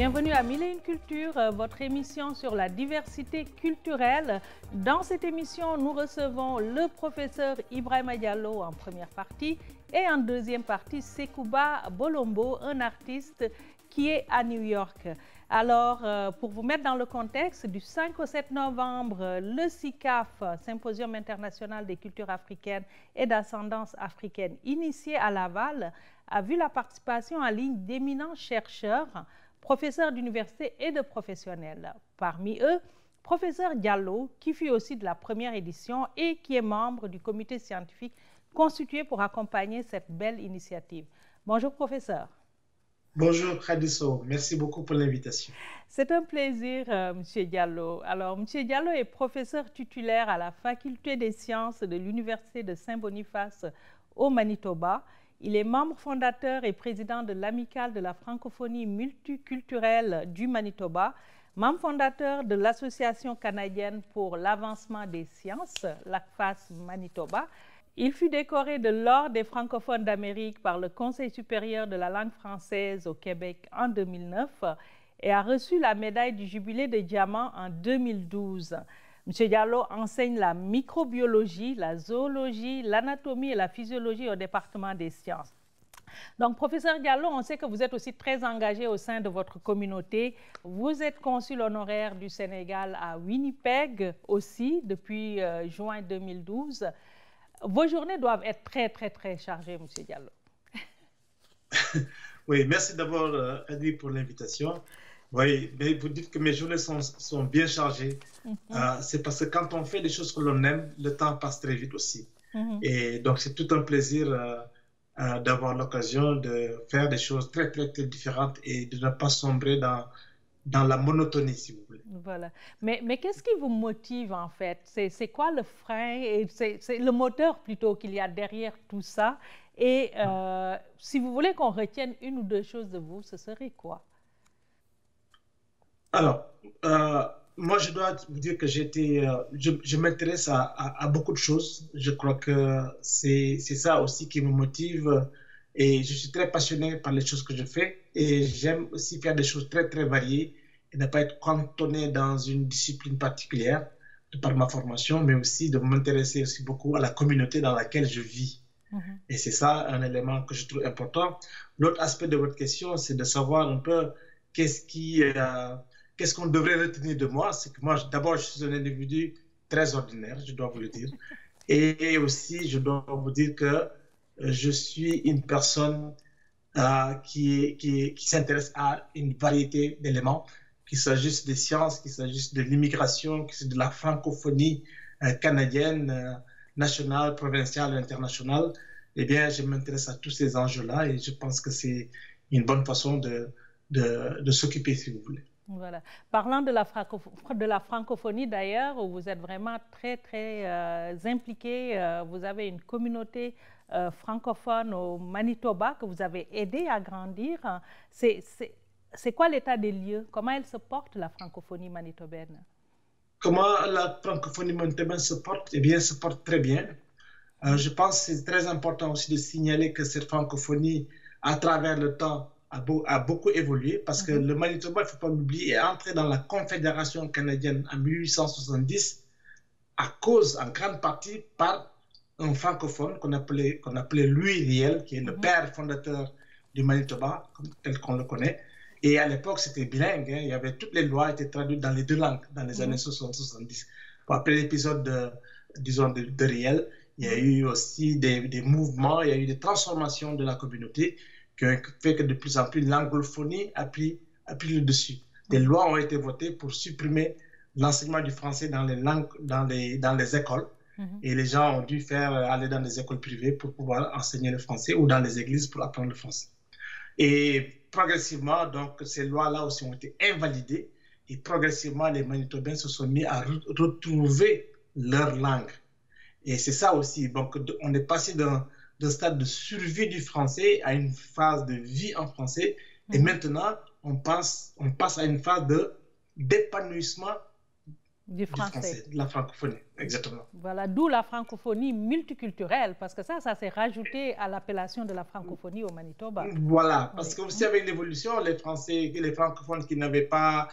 Bienvenue à Mille et une Cultures, votre émission sur la diversité culturelle. Dans cette émission, nous recevons le professeur Ibrahima Diallo en première partie et en deuxième partie, Sekouba Bolombo, un artiste qui est à New York. Alors, pour vous mettre dans le contexte, du 5 au 7 novembre, le SICAF, Symposium international des cultures africaines et d'ascendance africaine, initié à Laval, a vu la participation en ligne d'éminents chercheurs, professeurs d'université et de professionnels. Parmi eux, professeur Diallo, qui fut aussi de la première édition et qui est membre du comité scientifique constitué pour accompagner cette belle initiative. Bonjour, professeur. Bonjour Khadiso, merci beaucoup pour l'invitation. C'est un plaisir, M. Diallo. Alors, M. Diallo est professeur titulaire à la Faculté des sciences de l'Université de Saint-Boniface au Manitoba. Il est membre fondateur et président de l'Amicale de la francophonie multiculturelle du Manitoba, membre fondateur de l'Association canadienne pour l'avancement des sciences, l'ACFAS Manitoba. Il fut décoré de l'Ordre des francophones d'Amérique par le Conseil supérieur de la langue française au Québec en 2009 et a reçu la médaille du Jubilé de diamant en 2012. M. Diallo enseigne la microbiologie, la zoologie, l'anatomie et la physiologie au département des sciences. Donc, professeur Diallo, on sait que vous êtes aussi très engagé au sein de votre communauté. Vous êtes consul honoraire du Sénégal à Winnipeg aussi depuis juin 2012. Vos journées doivent être très chargées, M. Diallo. Oui, merci d'abord, Adi, pour l'invitation. Oui, mais vous dites que mes journées sont bien chargées. C'est parce que quand on fait des choses que l'on aime, le temps passe très vite aussi. Et donc, c'est tout un plaisir d'avoir l'occasion de faire des choses très différentes et de ne pas sombrer dans la monotonie, si vous voulez. Voilà. Mais qu'est-ce qui vous motive, en fait? C'est quoi le frein et c'est le moteur plutôt qu'il y a derrière tout ça? Et si vous voulez qu'on retienne une ou deux choses de vous, ce serait quoi? Alors, moi, je dois vous dire que je m'intéresse à beaucoup de choses. Je crois que c'est ça aussi qui me motive. Et je suis très passionné par les choses que je fais. Et j'aime aussi faire des choses très variées et ne pas être cantonné dans une discipline particulière de par ma formation, mais aussi de m'intéresser aussi beaucoup à la communauté dans laquelle je vis. Et c'est ça un élément que je trouve important. L'autre aspect de votre question, c'est de savoir un peu qu'est-ce qu'on devrait retenir de moi. C'est que moi, d'abord, je suis un individu très ordinaire, je dois vous le dire. Et aussi, je dois vous dire que je suis une personne qui s'intéresse à une variété d'éléments, qu'il s'agisse des sciences, qu'il s'agisse de l'immigration, qu'il s'agisse de la francophonie canadienne, nationale, provinciale, internationale. Eh bien, je m'intéresse à tous ces enjeux-là et je pense que c'est une bonne façon de s'occuper, si vous voulez. Voilà. Parlant de la francophonie d'ailleurs, où vous êtes vraiment très impliqué, vous avez une communauté francophone au Manitoba que vous avez aidé à grandir. C'est quoi l'état des lieux? Comment elle se porte, la francophonie manitobaine? Comment la francophonie manitobaine se porte? Eh bien, elle se porte très bien. Je pense que c'est très important aussi de signaler que cette francophonie, à travers le temps, a beaucoup évolué parce que le Manitoba, il ne faut pas l'oublier, est entré dans la Confédération canadienne en 1870 à cause, en grande partie, par un francophone qu'on appelait Louis Riel, qui est le père fondateur du Manitoba, tel qu'on le connaît. Et à l'époque, c'était bilingue. Il y avait toutes les lois étaient traduites dans les deux langues dans les années 60-70. Après l'épisode de Riel, il y a eu aussi des mouvements, il y a eu des transformations de la communauté qui ont fait que de plus en plus l'anglophonie a pris le dessus. Des lois ont été votées pour supprimer l'enseignement du français dans les langues, dans les écoles. Et les gens ont dû aller dans des écoles privées pour pouvoir enseigner le français ou dans les églises pour apprendre le français. Et progressivement, donc, ces lois-là aussi ont été invalidées et progressivement, les Manitobains se sont mis à retrouver leur langue. Et c'est ça aussi. Donc, on est passé d'un stade de survie du français à une phase de vie en français. Et maintenant, on passe à une phase d'épanouissement du français, de la francophonie, exactement. Voilà, d'où la francophonie multiculturelle, parce que ça s'est rajouté à l'appellation de la francophonie au Manitoba. Voilà, parce Oui. que aussi avec l'évolution, les Français, les francophones qui n'avaient pas,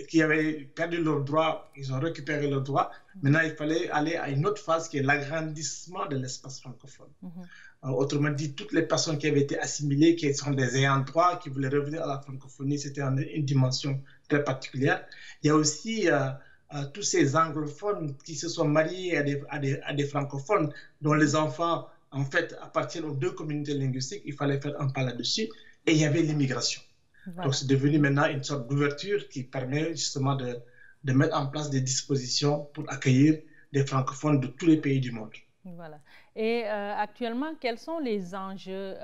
qui avaient perdu leurs droits, ils ont récupéré leurs droits. Maintenant, il fallait aller à une autre phase qui est l'agrandissement de l'espace francophone. Autrement dit, toutes les personnes qui avaient été assimilées, qui sont des ayants droit, qui voulaient revenir à la francophonie, c'était une dimension très particulière. Il y a aussi tous ces anglophones qui se sont mariés à des francophones, dont les enfants, en fait, appartiennent aux deux communautés linguistiques. Il fallait faire un pas là-dessus. Et il y avait l'immigration. Voilà. Donc, c'est devenu maintenant une sorte d'ouverture qui permet justement de mettre en place des dispositions pour accueillir des francophones de tous les pays du monde. Voilà. Et actuellement, quels sont les enjeux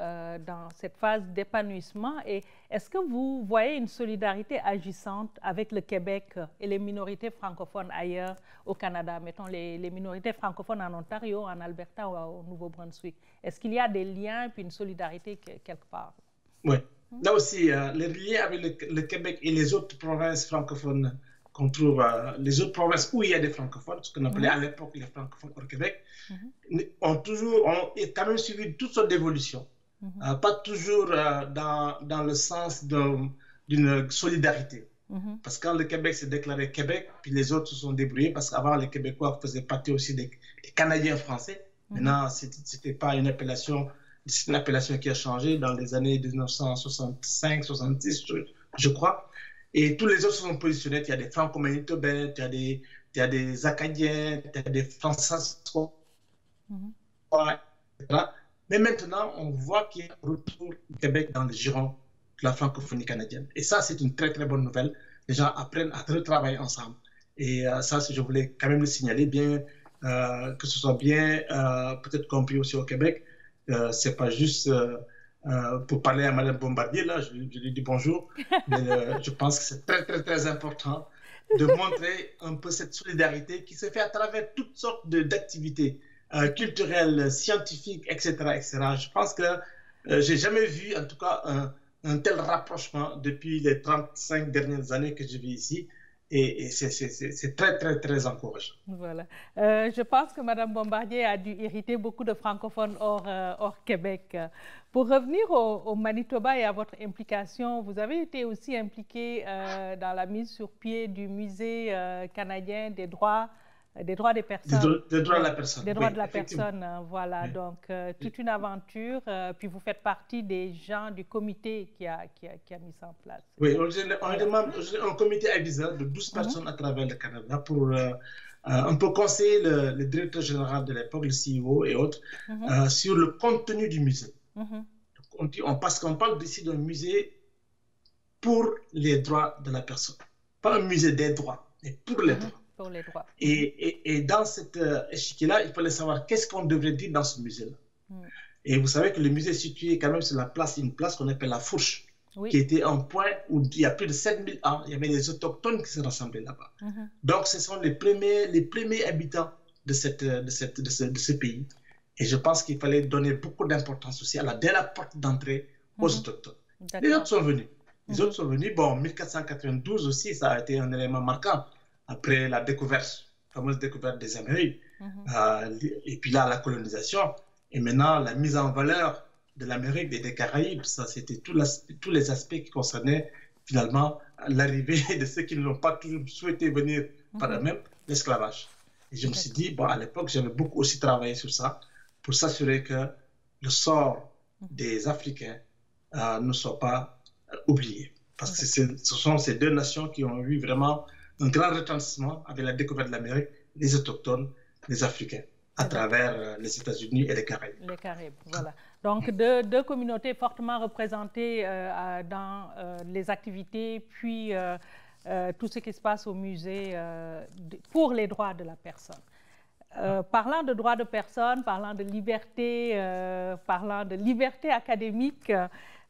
dans cette phase d'épanouissement et est-ce que vous voyez une solidarité agissante avec le Québec et les minorités francophones ailleurs au Canada, mettons les minorités francophones en Ontario, en Alberta ou au Nouveau-Brunswick? Est-ce qu'il y a des liens et puis une solidarité quelque part? Oui. Là aussi, les liens avec le Québec et les autres provinces francophones qu'on trouve, les autres provinces où il y a des francophones, ce qu'on appelait à l'époque les francophones hors Québec, ont quand même suivi toutes sortes d'évolutions. Pas toujours dans le sens d'une solidarité. Parce que quand le Québec s'est déclaré Québec, puis les autres se sont débrouillés, parce qu'avant les Québécois faisaient partie aussi des Canadiens français. Maintenant, c'était pas une appellation, c'est une appellation qui a changé dans les années 1965-66, je crois. Et tous les autres se sont positionnés. Il y a des Franco-Manitobains, il y a des Acadiens, il y a des Français, etc. Mais maintenant, on voit qu'il y a un retour du Québec dans le giron de la francophonie canadienne. Et ça, c'est une très, très bonne nouvelle. Les gens apprennent à retravailler ensemble. Et ça, je voulais quand même le signaler, bien que ce soit bien peut-être compris aussi au Québec. C'est pas juste pour parler à Mme Bombardier, là, je lui dis bonjour, mais je pense que c'est très, très, très important de montrer un peu cette solidarité qui se fait à travers toutes sortes d'activités culturelles, scientifiques, etc., etc. Je pense que j'ai jamais vu, en tout cas, un tel rapprochement depuis les 35 dernières années que je vis ici. Et c'est très, très, très encourageant. Voilà. Je pense que Mme Bombardier a dû irriter beaucoup de francophones hors Québec. Pour revenir au Manitoba et à votre implication, vous avez été aussi impliqué dans la mise sur pied du musée canadien des droits des personnes. Des droits de la personne. Des droits de la personne, voilà. Oui. Donc, toute une aventure. Puis vous faites partie des gens du comité qui a mis ça en place. Oui, on est un comité aviseur de 12 personnes à travers le Canada pour un peu conseiller le directeur général de l'époque, le CEO et autres, sur le contenu du musée. Parce qu'on parle ici d'un musée pour les droits de la personne. Pas un musée des droits, mais pour les droits. Pour les droits. Et dans cet échiquier-là, il fallait savoir qu'est-ce qu'on devrait dire dans ce musée-là. Et vous savez que le musée est situé quand même sur une place qu'on appelle la Fourche, qui était un point où il y a plus de 7000 ans, il y avait des autochtones qui se rassemblaient là-bas. Donc, ce sont les premiers habitants de ce pays. Et je pense qu'il fallait donner beaucoup d'importance aussi dès la porte d'entrée aux autochtones. Les autres sont venus. Les autres sont venus. Bon, 1492 aussi, ça a été un élément marquant. Après la fameuse découverte des Amériques, et puis là, la colonisation, et maintenant la mise en valeur de l'Amérique et des Caraïbes, ça c'était tous les aspects qui concernaient finalement l'arrivée de ceux qui n'ont pas toujours souhaité venir par eux-mêmes, l'esclavage. Et je me suis dit, bon, à l'époque, j'avais beaucoup aussi travaillé sur ça, pour s'assurer que le sort des Africains ne soit pas oublié. Parce que ce sont ces deux nations qui ont eu vraiment un grand retentissement avec la découverte de l'Amérique, les autochtones, les Africains, à travers les États-Unis et les Caraïbes. Les Caraïbes, voilà. Donc, deux communautés fortement représentées dans les activités, puis tout ce qui se passe au musée pour les droits de la personne. Parlant de droits de personne, parlant de liberté académique,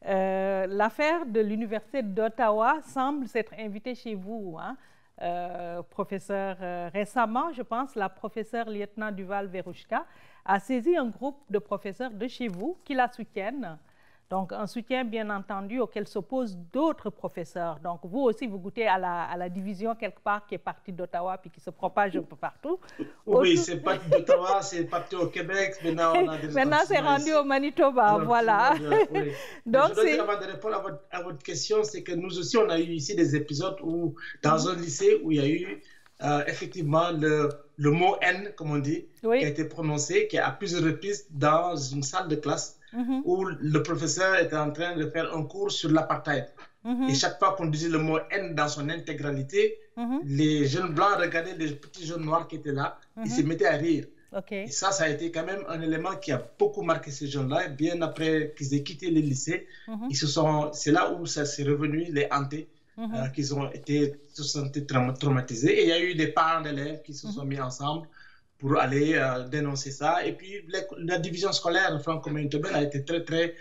l'affaire de l'Université d'Ottawa semble s'être invitée chez vous, hein? Professeur, récemment, je pense, la professeure lieutenant Duval-Verouchka a saisi un groupe de professeurs de chez vous qui la soutiennent Donc, un soutien, bien entendu, auquel s'opposent d'autres professeurs. Donc, vous aussi, vous goûtez à la division quelque part qui est partie d'Ottawa puis qui se propage un peu partout. Oui, c'est parti d'Ottawa, c'est parti au Québec. Maintenant, c'est rendu au Manitoba, alors, voilà. Oui. Donc, je dois dire, avant de répondre à votre question, c'est que nous aussi, on a eu ici des épisodes où, dans un lycée où il y a eu effectivement le mot « haine », comme on dit, qui a été prononcé, qui a à plusieurs reprises dans une salle de classe où le professeur était en train de faire un cours sur l'apartheid. Et chaque fois qu'on disait le mot « haine » dans son intégralité, les jeunes blancs regardaient les petits jeunes noirs qui étaient là, ils se mettaient à rire. Et ça a été quand même un élément qui a beaucoup marqué ces jeunes-là. Bien après qu'ils aient quitté le lycée, c'est là où ça s'est revenu, les hantés. Qu'ils se sont traumatisés. Et il y a eu des parents d'élèves qui se sont mis ensemble pour aller dénoncer ça. Et puis, la division scolaire franco-manitobaine a été très, très,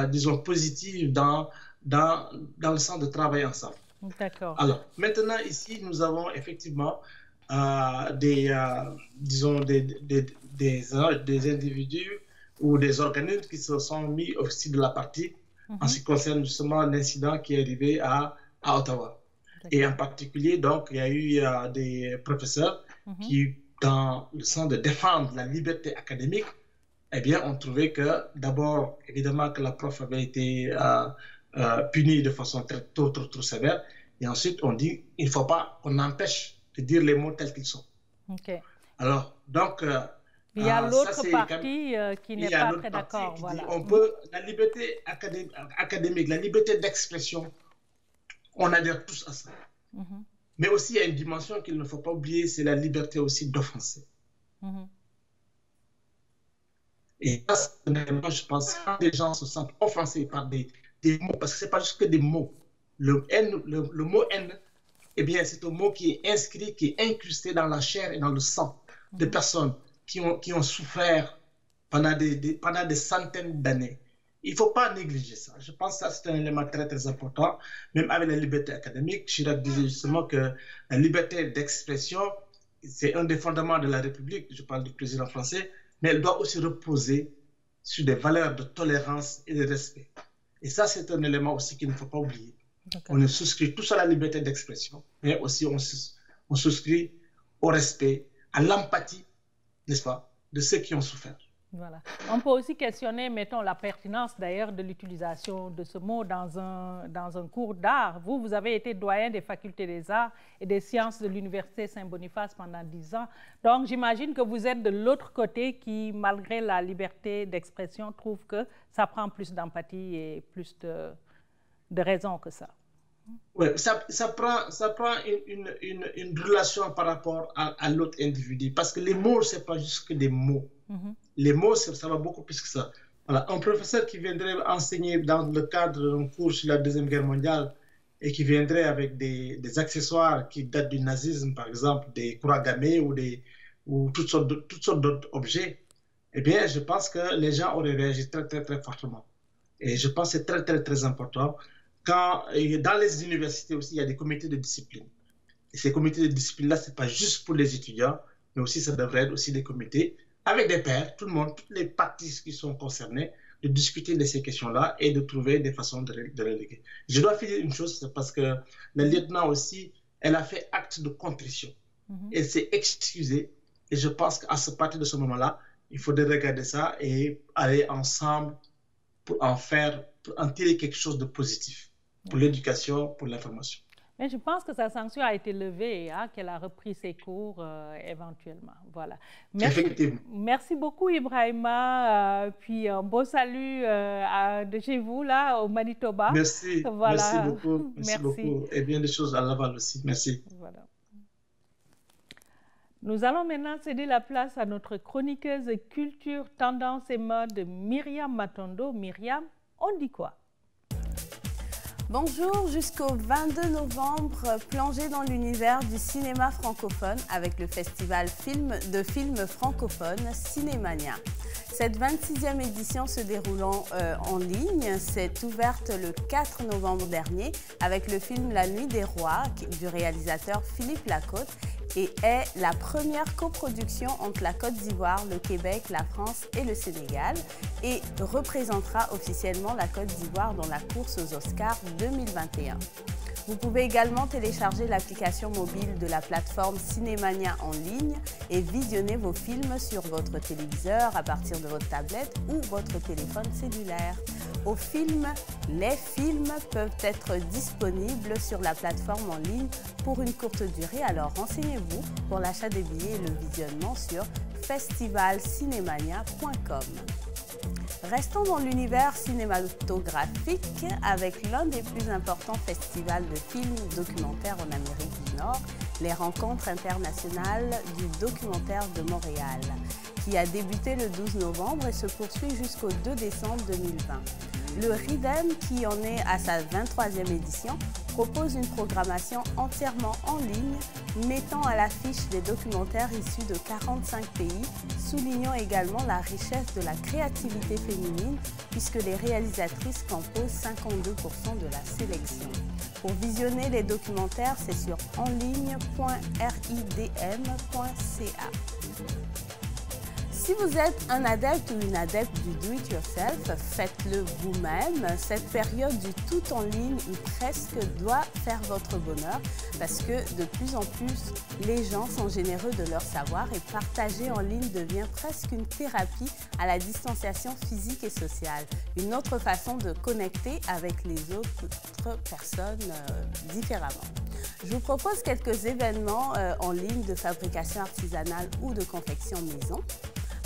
disons, positive dans le sens de travailler ensemble. D'accord. Alors, maintenant, ici, nous avons effectivement disons, des individus ou des organismes qui se sont mis aussi de la partie en ce qui concerne justement l'incident qui est arrivé à Ottawa. Et en particulier, donc, il y a eu des professeurs qui, dans le sens de défendre la liberté académique, eh bien, ont trouvé que, d'abord, évidemment, que la prof avait été punie de façon trop sévère. Et ensuite, on dit qu'il ne faut pas qu'on empêche de dire les mots tels qu'ils sont. Alors, donc... il y a l'autre partie qui n'est pas très d'accord. Voilà. On peut, la liberté académique, la liberté d'expression, on adhère tous à ça. Mais aussi, il y a une dimension qu'il ne faut pas oublier, c'est la liberté aussi d'offenser. Et ça, je pense, quand les gens se sentent offensés par des mots, parce que ce n'est pas juste que des mots. Le mot haine, eh bien, c'est un mot qui est inscrit, qui est incrusté dans la chair et dans le sang de personnes qui ont souffert pendant des centaines d'années. Il ne faut pas négliger ça. Je pense que ça, c'est un élément très, très important. Même avec la liberté académique, Chirac disait justement que la liberté d'expression, c'est un des fondements de la République. Je parle du président français, mais elle doit aussi reposer sur des valeurs de tolérance et de respect. Et ça, c'est un élément aussi qu'il ne faut pas oublier. On souscrit tous à la liberté d'expression, mais aussi on souscrit au respect, à l'empathie, n'est-ce pas, de ceux qui ont souffert. Voilà. On peut aussi questionner, mettons, la pertinence d'ailleurs de l'utilisation de ce mot dans un cours d'art. Vous avez été doyen des facultés des arts et des sciences de l'Université Saint-Boniface pendant 10 ans. Donc, j'imagine que vous êtes de l'autre côté qui, malgré la liberté d'expression, trouve que ça prend plus d'empathie et plus de raison que ça. Oui, ça prend une relation par rapport à l'autre individu. Parce que les mots, ce n'est pas juste que des mots. Les mots, ça va beaucoup plus que ça. Voilà, un professeur qui viendrait enseigner dans le cadre d'un cours sur la Deuxième Guerre mondiale et qui viendrait avec des accessoires qui datent du nazisme, par exemple des croix gammées ou toutes sortes d'autres objets, eh bien, je pense que les gens auraient réagi très, très, très fortement. Et je pense que c'est très, très, très important. Dans les universités aussi, il y a des comités de discipline. Et ces comités de discipline-là, ce n'est pas juste pour les étudiants, mais aussi ça devrait être aussi des comités avec des pairs, tout le monde, toutes les parties qui sont concernées, de discuter de ces questions-là et de trouver des façons de régler. Je dois finir une chose, c'est parce que le lieutenant aussi, elle a fait acte de contrition. Elle s'est excusée. Et je pense qu'à partir de ce moment-là, il faudrait regarder ça et aller ensemble pour en tirer quelque chose de positif pour l'éducation, pour l'information. Mais je pense que sa sanction a été levée, hein, qu'elle a repris ses cours éventuellement. Voilà. Merci beaucoup, Ibrahima. Puis un beau salut de chez vous, là, au Manitoba. Merci. Voilà. Merci beaucoup. Merci beaucoup. Et bien des choses à Laval aussi. Merci. Voilà. Nous allons maintenant céder la place à notre chroniqueuse culture, tendance et mode, Myriam Matondo. Myriam, on dit quoi? Bonjour, jusqu'au 22 novembre, plongez dans l'univers du cinéma francophone avec le festival de films francophones Cinémania. Cette 26e édition se déroulant en ligne s'est ouverte le 4 novembre dernier avec le film La Nuit des Rois du réalisateur Philippe Lacote et est la première coproduction entre la Côte d'Ivoire, le Québec, la France et le Sénégal et représentera officiellement la Côte d'Ivoire dans la course aux Oscars 2021. Vous pouvez également télécharger l'application mobile de la plateforme Cinémania en ligne et visionner vos films sur votre téléviseur à partir de votre tablette ou votre téléphone cellulaire. Les films peuvent être disponibles sur la plateforme en ligne pour une courte durée, alors renseignez-vous pour l'achat des billets et le visionnement sur festivalcinemania.com. Restons dans l'univers cinématographique avec l'un des plus importants festivals de films documentaires en Amérique du Nord, les Rencontres internationales du documentaire de Montréal, qui a débuté le 12 novembre et se poursuit jusqu'au 2 décembre 2020. Le RIDEM, qui en est à sa 23e édition, propose une programmation entièrement en ligne, mettant à l'affiche des documentaires issus de 45 pays, soulignant également la richesse de la créativité féminine, puisque les réalisatrices composent 52% de la sélection. Pour visionner les documentaires, c'est sur enligne.ridm.ca. Si vous êtes un adepte ou une adepte du do-it-yourself, faites-le vous-même. Cette période du tout en ligne ou presque doit faire votre bonheur parce que de plus en plus, les gens sont généreux de leur savoir et partager en ligne devient presque une thérapie à la distanciation physique et sociale. Une autre façon de connecter avec les autres personnes différemment. Je vous propose quelques événements en ligne de fabrication artisanale ou de confection maison.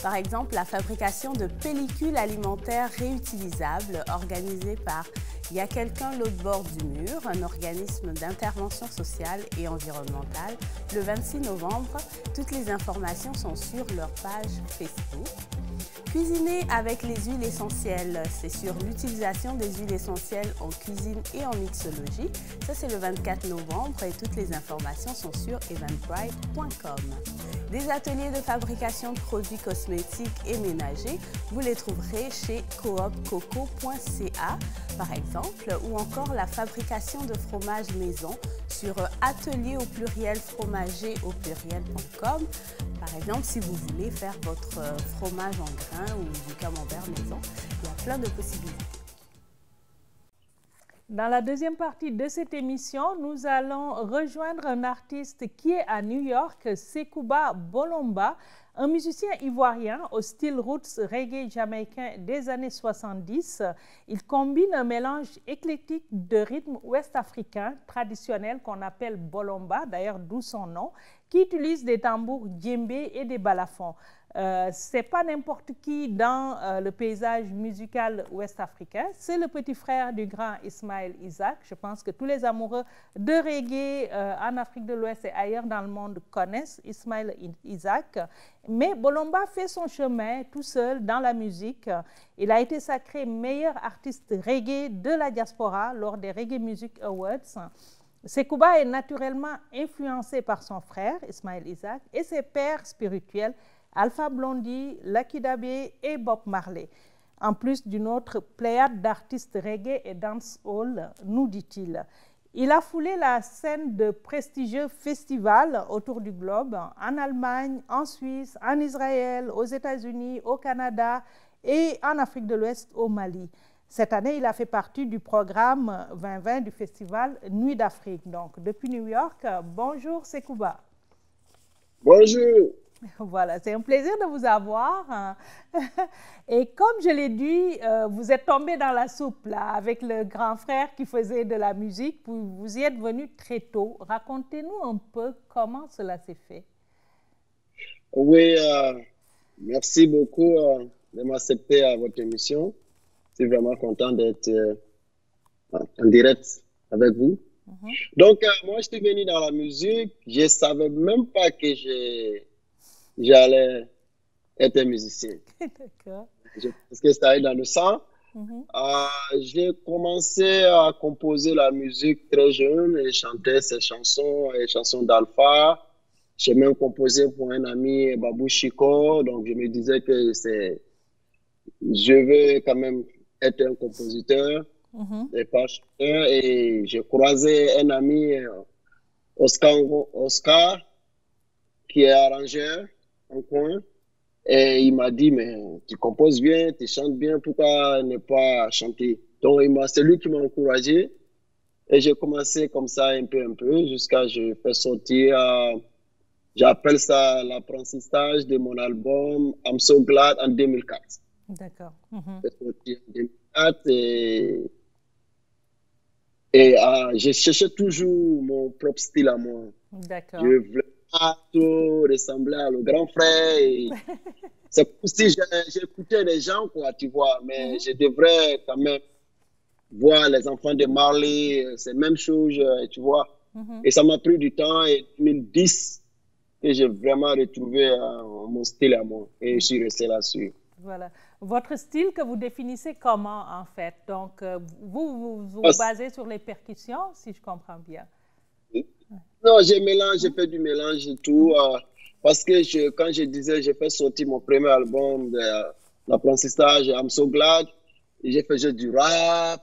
Par exemple, la fabrication de pellicules alimentaires réutilisables organisée par Il y a quelqu'un l'autre bord du mur, un organisme d'intervention sociale et environnementale, le 26 novembre. Toutes les informations sont sur leur page Facebook. Cuisiner avec les huiles essentielles, c'est sur l'utilisation des huiles essentielles en cuisine et en mixologie. Ça, c'est le 24 novembre et toutes les informations sont sur eventbrite.com. Des ateliers de fabrication de produits cosmétiques et ménagers, vous les trouverez chez coopcoco.ca par exemple, ou encore la fabrication de fromage maison sur atelier au pluriel fromager au pluriel.com. Par exemple, si vous voulez faire votre fromage en grains ou du camembert maison, il y a plein de possibilités. Dans la deuxième partie de cette émission, nous allons rejoindre un artiste qui est à New York, Sekouba Bolomba, un musicien ivoirien au style roots reggae jamaïcain des années 70. Il combine un mélange éclectique de rythmes ouest-africains traditionnels qu'on appelle bolomba, d'ailleurs d'où son nom, qui utilise des tambours djembé et des balafons. C'est pas n'importe qui dans le paysage musical ouest-africain. C'est le petit frère du grand Ismaël Isaac. Je pense que tous les amoureux de reggae en Afrique de l'Ouest et ailleurs dans le monde connaissent Ismaël Isaac. Mais Bolomba fait son chemin tout seul dans la musique. Il a été sacré meilleur artiste reggae de la diaspora lors des Reggae Music Awards. Sekouba est naturellement influencé par son frère, Ismaël Isaac, et ses pères spirituels, Alpha Blondy, Lucky Dubé et Bob Marley, en plus d'une autre pléiade d'artistes reggae et dancehall, nous dit-il. Il a foulé la scène de prestigieux festivals autour du globe, en Allemagne, en Suisse, en Israël, aux États-Unis, au Canada et en Afrique de l'Ouest, au Mali. Cette année, il a fait partie du programme 2020 du festival Nuit d'Afrique. Donc, depuis New York, bonjour Sekouba. Bonjour. Voilà, c'est un plaisir de vous avoir. Et comme je l'ai dit, vous êtes tombé dans la soupe là, avec le grand frère qui faisait de la musique. Vous y êtes venu très tôt. Racontez-nous un peu comment cela s'est fait. Oui, merci beaucoup de m'accepter à votre émission. Je suis vraiment content d'être en direct avec vous. Donc, moi, je suis venu dans la musique. Je ne savais même pas que j'allais être musicien. D'accord. Parce que c'était dans le sang. J'ai commencé à composer la musique très jeune et chanter ces chansons, les chansons d'Alpha. J'ai même composé pour un ami, Babou Chico. Donc, je me disais que je veux quand même être un compositeur et pas chanteur. Et j'ai croisé un ami, Oscar, qui est arrangeur en coin. Et il m'a dit, mais tu composes bien, tu chantes bien, pourquoi ne pas chanter? Donc, c'est lui qui m'a encouragé. Et j'ai commencé comme ça un peu, jusqu'à ce que je fais sortir, j'appelle ça l'apprentissage de mon album I'm So Glad en 2004. D'accord. J'ai sorti en 2004 je cherchais toujours mon propre style à moi. D'accord. Je voulais pas trop ressembler à le grand frère. C'est comme si j'écoutais les gens, quoi, tu vois, mais je devrais quand même voir les enfants de Marley, c'est la même chose, tu vois. Et ça m'a pris du temps, et 2010, que j'ai vraiment retrouvé mon style à moi, et je suis resté là-dessus. Voilà. Votre style que vous définissez comment, en fait? Donc, vous basez sur les percussions, si je comprends bien. Non, j'ai fait du mélange et tout, parce que quand je disais, j'ai fait sortir mon premier album d'apprentissage, I'm So Glad, j'ai fait du rap,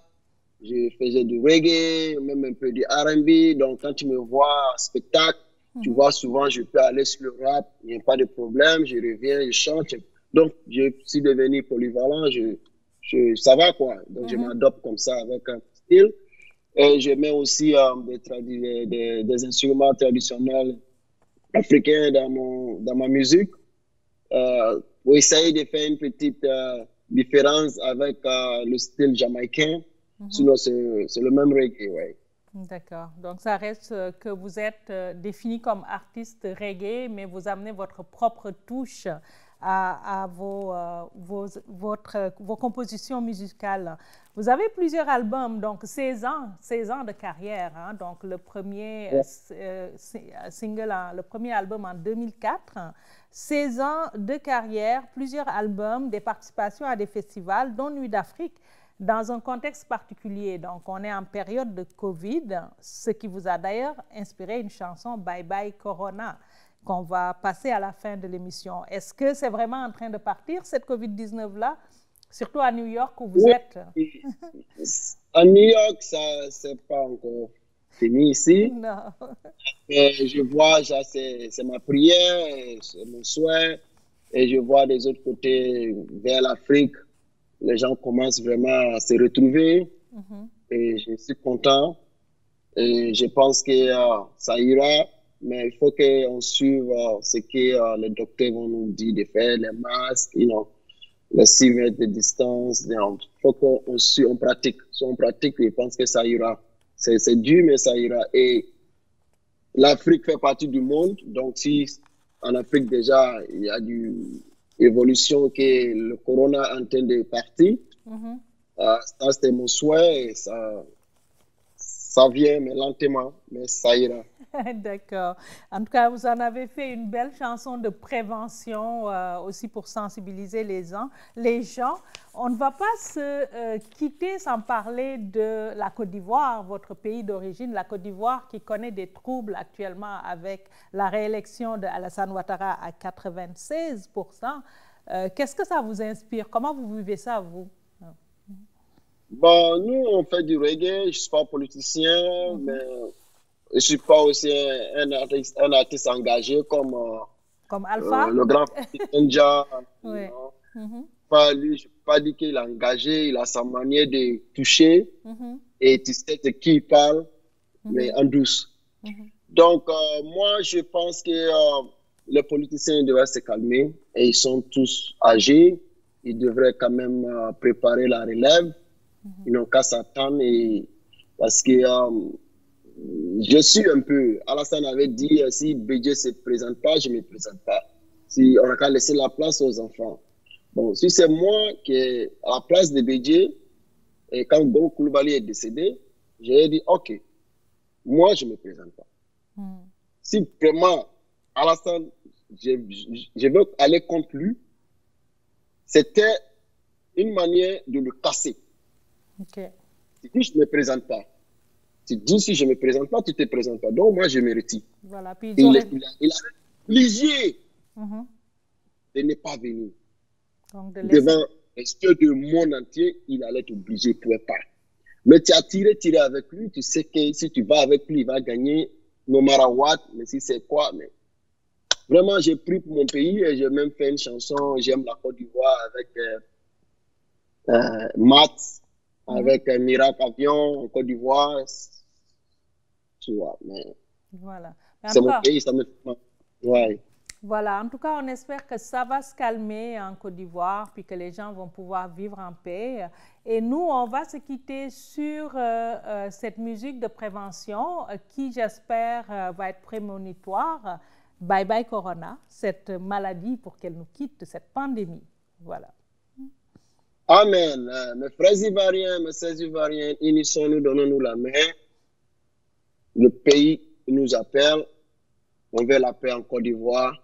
je faisais du reggae, même un peu du R&B. Donc, quand tu me vois en spectacle, tu vois souvent, je peux aller sur le rap, il n'y a pas de problème, je reviens, je chante. Donc, je suis devenu polyvalent, ça va quoi. Donc, je m'adopte comme ça avec un style. Et je mets aussi des instruments traditionnels africains dans ma musique. Pour essayer de faire une petite différence avec le style jamaïcain. Sinon, c'est le même reggae, ouais. D'accord. Donc, ça reste que vous êtes défini comme artiste reggae, mais vous amenez votre propre touche à vos compositions musicales. Vous avez plusieurs albums, donc 16 ans de carrière. Hein, donc, le premier single, le premier album en 2004. 16 ans de carrière, plusieurs albums, des participations à des festivals, dont Nuit d'Afrique, dans un contexte particulier. Donc, on est en période de Covid, ce qui vous a d'ailleurs inspiré une chanson Bye Bye Corona, qu'on va passer à la fin de l'émission. Est-ce que c'est vraiment en train de partir, cette Covid-19-là, surtout à New York où vous êtes? À New York, ça c'est pas encore fini ici. Non. Et je vois, c'est ma prière, c'est mon souhait. Et je vois des autres côtés, vers l'Afrique, les gens commencent vraiment à se retrouver. Et je suis content. Et je pense que ça ira. Mais il faut qu'on suive ce que les docteurs vont nous dire de faire, les masques, les 6 mètres de distance. Il faut qu'on pratique. Si on pratique, je pense que ça ira. C'est dur, mais ça ira. Et l'Afrique fait partie du monde. Donc, si en Afrique, déjà, il y a une évolution que le corona est en train de partir, ça, c'était mon souhait. Et ça vient, mais lentement, mais ça ira. D'accord. En tout cas, vous en avez fait une belle chanson de prévention aussi pour sensibiliser les gens. On ne va pas se quitter sans parler de la Côte d'Ivoire, votre pays d'origine, la Côte d'Ivoire qui connaît des troubles actuellement avec la réélection d'Alassane Ouattara à 96%. Qu'est-ce que ça vous inspire? Comment vous vivez ça, vous? Bon, nous, on fait du reggae. Je ne suis pas politicien, mais je ne suis pas aussi un artiste engagé comme Alpha, le grand Ninja. Oui. Lui, je ne peux pas dire qu'il est engagé, il a sa manière de toucher et tu sais de qui il parle, mais en douce. Donc, moi, je pense que les politiciens devraient se calmer et ils sont tous âgés. Ils devraient quand même préparer la relève. Ils n'ont qu'à s'attendre parce que je suis un peu. Alassane avait dit si Bédié ne se présente pas, je ne me présente pas. Si on a qu'à laisser la place aux enfants. Bon, si c'est moi qui est à la place de Bédié, et quand Go Koulibaly est décédé, j'ai dit ok, moi je ne me présente pas. Si vraiment Alassane, je veux aller contre lui, c'était une manière de le casser. Tu dis je ne me présente pas. Tu dis si je ne me présente pas, tu ne te présentes pas. Donc moi je me retire. Voilà, puis il a obligé de ne pas venir. Donc yeux du monde entier, il allait t'obliger, il ne pouvait pas. Mais tu as tiré avec lui, tu sais que si tu vas avec lui, il va gagner no matter what, mais si c'est quoi. Mais vraiment, j'ai pris pour mon pays et j'ai même fait une chanson, J'aime la Côte d'Ivoire avec Matt, avec Miracle Avion en Côte d'Ivoire. Tu vois, mais voilà. c'est mon pays, ça me fait. Ouais. Voilà, en tout cas, on espère que ça va se calmer en Côte d'Ivoire, puis que les gens vont pouvoir vivre en paix. Et nous, on va se quitter sur cette musique de prévention qui, j'espère, va être prémonitoire. Bye bye Corona, cette maladie pour qu'elle nous quitte, cette pandémie. Voilà. Amen. Mes frères Ivoiriens, mes sœurs Ivoiriennes, unissons-nous, donnons-nous la main. Le pays nous appelle. On veut la paix en Côte d'Ivoire.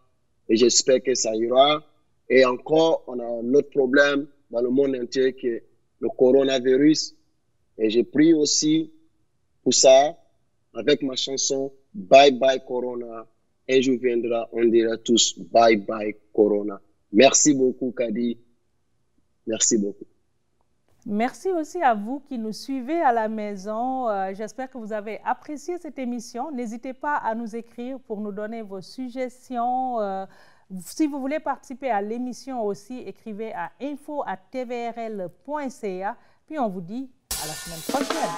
Et j'espère que ça ira. Et encore, on a un autre problème dans le monde entier qui est le coronavirus. Et j'ai pris aussi pour ça, avec ma chanson Bye Bye Corona. Un jour viendra, on dira tous Bye Bye Corona. Merci beaucoup, Kadi. Merci beaucoup. Merci aussi à vous qui nous suivez à la maison. J'espère que vous avez apprécié cette émission. N'hésitez pas à nous écrire pour nous donner vos suggestions. Si vous voulez participer à l'émission aussi, écrivez à info@tvrl.ca. Puis on vous dit à la semaine prochaine.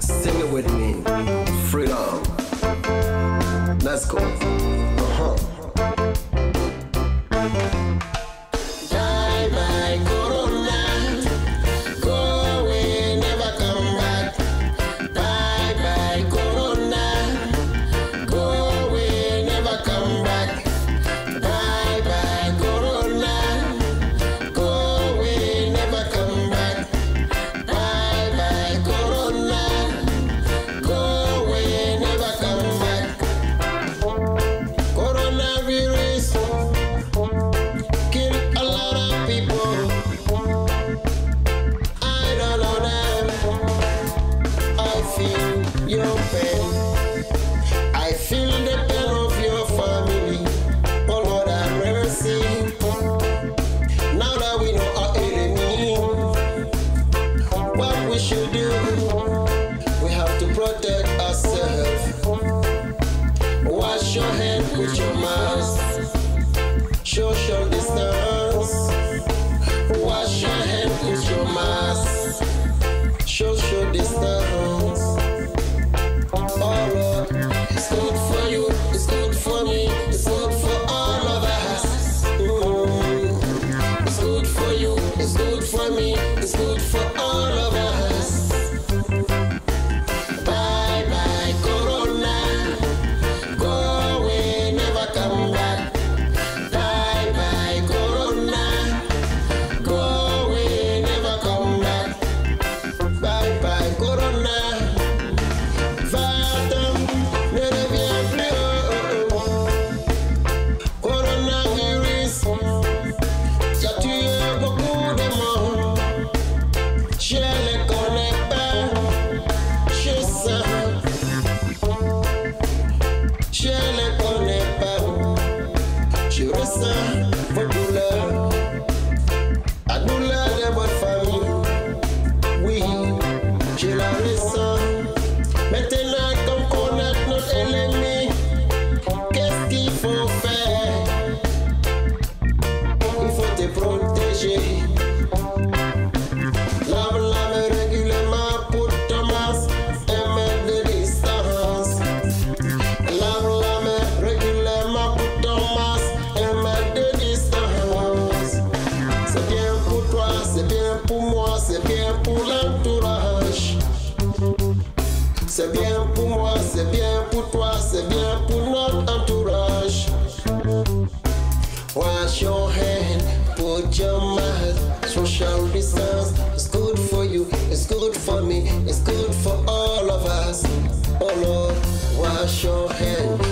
Sing it with me. Freedom. Let's go. C'est bien pour moi, c'est bien pour toi, c'est bien pour notre entourage. Wash your hand, put your mask, social distance. It's good for you, it's good for me, it's good for all of us. Oh Lord, wash your hand.